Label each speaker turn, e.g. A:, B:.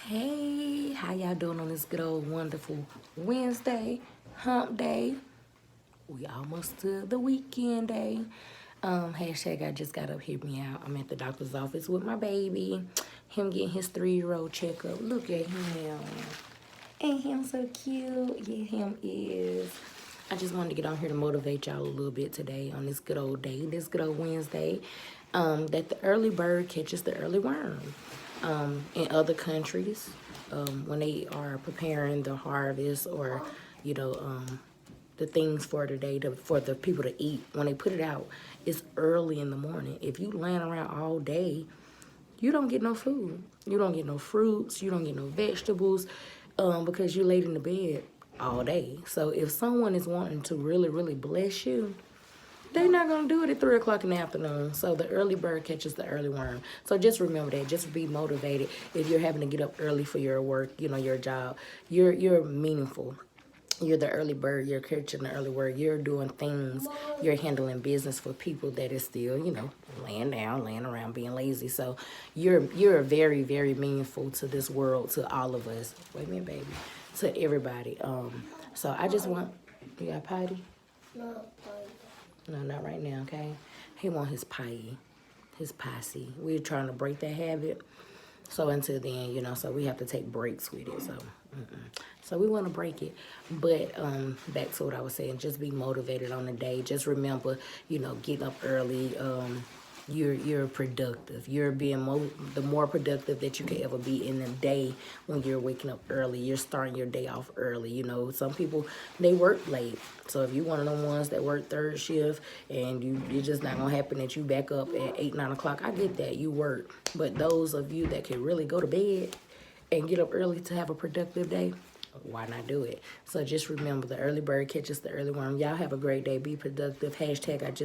A: Hey, how y'all doing on this good old wonderful Wednesday, hump day? We almost to the weekend day. Hashtag I just got up, hear me out. I'm at the doctor's office with my baby. Him getting his 3-year-old checkup. Look at him. Ain't him so cute? Yeah, him is. I just wanted to get on here to motivate y'all a little bit today on this good old day, this good old Wednesday. That the early bird catches the early worm. In other countries, when they are preparing the harvest or, the things for the day for the people to eat, when they put it out, it's early in the morning. If you laying around all day, you don't get no food. You don't get no fruits. You don't get no vegetables because you laid in the bed all day. So if someone is wanting to really, really bless you, they're not going to do it at 3 o'clock in the afternoon. So the early bird catches the early worm. So just remember that. Just be motivated. If you're having to get up early for your work, your job, you're meaningful. You're the early bird. You're catching the early worm. You're doing things. You're handling business for people that is still, laying down, laying around, being lazy. So you're very, very meaningful to this world, to all of us. Wait a minute, baby. To everybody. So I just want, you got potty? No, not right now, okay? He want his pie, his posse. We're trying to break that habit. So until then, so we have to take breaks with it. So we want to break it. But back to what I was saying, just be motivated on the day. Just remember, getting up early. You're productive. You're being the more productive that you can ever be in a day when you're waking up early. You're starting your day off early. Some people, they work late. So if you're one of them ones that work third shift and it's just not gonna happen that you back up at 8, 9 o'clock, I get that, you work. But those of you that can really go to bed and get up early to have a productive day, why not do it? So just remember, the early bird catches the early worm. Y'all have a great day. Be productive. Hashtag I just